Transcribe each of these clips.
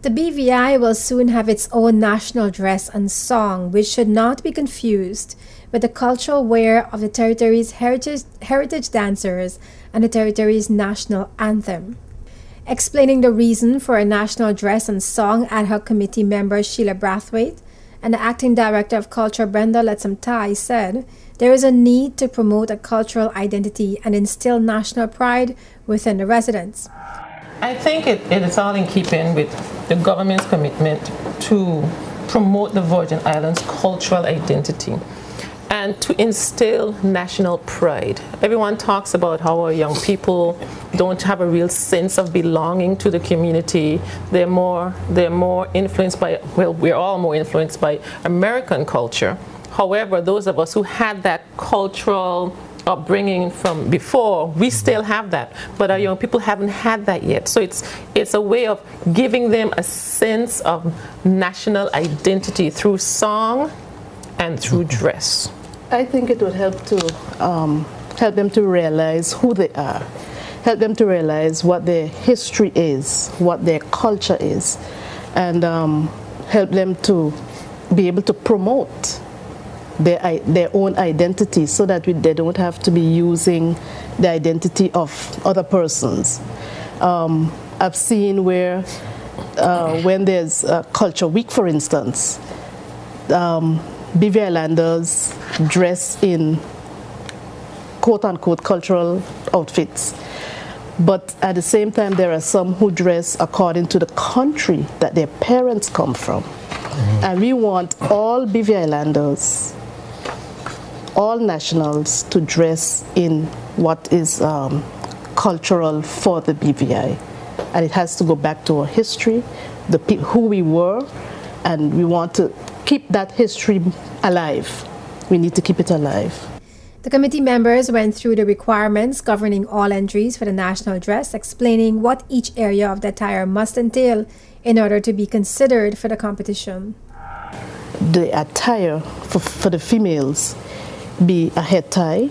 The BVI will soon have its own national dress and song, which should not be confused with the cultural wear of the territory's heritage dancers and the territory's national anthem. Explaining the reason for a national dress and song, ad hoc committee member Sheila Brathwaite and the acting director of culture Brenda Letsamtai said there is a need to promote a cultural identity and instill national pride within the residents. I think it is all in keeping with the government's commitment to promote the Virgin Islands' cultural identity and to instill national pride. Everyone talks about how our young people don't have a real sense of belonging to the community. They're more influenced by, well, we're all more influenced by American culture. However, those of us who had that cultural upbringing from before, we still have that, but our young people haven't had that yet. So it's a way of giving them a sense of national identity through song and through dress. I think it would help them to realize who they are, help them to realize what their history is, what their culture is, and help them to be able to promote their own identity so that they don't have to be using the identity of other persons. I've seen where when there's a Culture Week, for instance, BV Islanders dress in quote-unquote cultural outfits. But at the same time, there are some who dress according to the country that their parents come from. And we want all BV Islanders, all nationals, to dress in what is cultural for the BVI. And it has to go back to our history, who we were, and we want to keep that history alive. We need to keep it alive. The committee members went through the requirements governing all entries for the national dress, explaining what each area of the attire must entail in order to be considered for the competition. The attire for the females be a head tie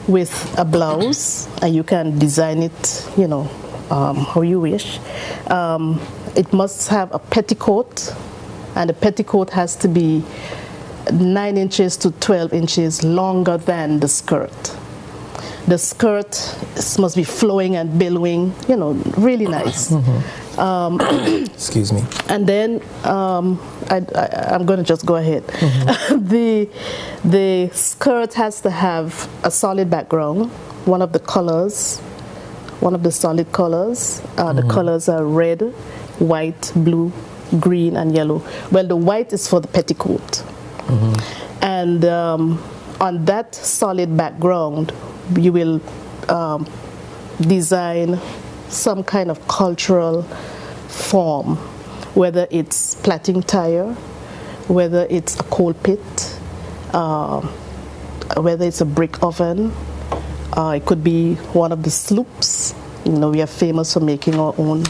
with a blouse, and you can design it, how you wish. It must have a petticoat, and the petticoat has to be 9 inches to 12 inches longer than the skirt. The skirt must be flowing and billowing, really nice. Excuse me. And then I'm going to just go ahead. The skirt has to have a solid background, one of the solid colors. The colors are red, white, blue, green, and yellow. Well, the white is for the petticoat. And on that solid background, you will design some kind of cultural form, whether it's plaiting tire, whether it's a coal pit, whether it's a brick oven. It could be one of the sloops. We are famous for making our own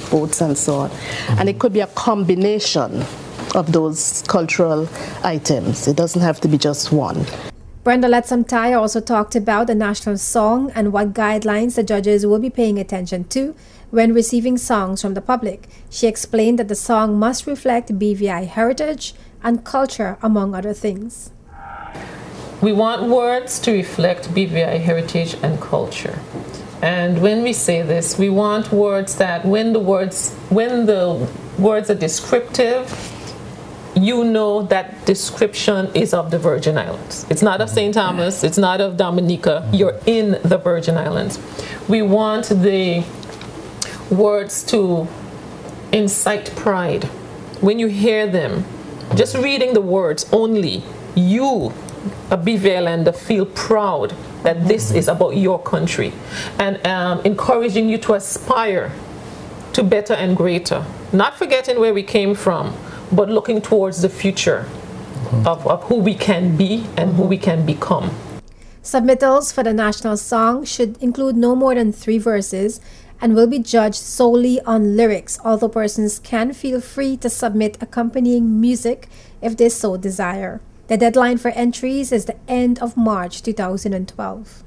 boats and so on. And it could be a combination of those cultural items. It doesn't have to be just one. Brenda Letsamtai also talked about the national song and what guidelines the judges will be paying attention to when receiving songs from the public. She explained that the song must reflect BVI heritage and culture, among other things. We want words to reflect BVI heritage and culture. And when we say this, we want words that when the words are descriptive, that description is of the Virgin Islands. It's not of St. Thomas, it's not of Dominica, you're in the Virgin Islands. We want the words to incite pride. When you hear them, just reading the words only, you, a BV Islander, feel proud that this is about your country, and encouraging you to aspire to better and greater, not forgetting where we came from, but looking towards the future of who we can be and who we can become. Submittals for the national song should include no more than 3 verses and will be judged solely on lyrics, although persons can feel free to submit accompanying music if they so desire. The deadline for entries is the end of March 2012.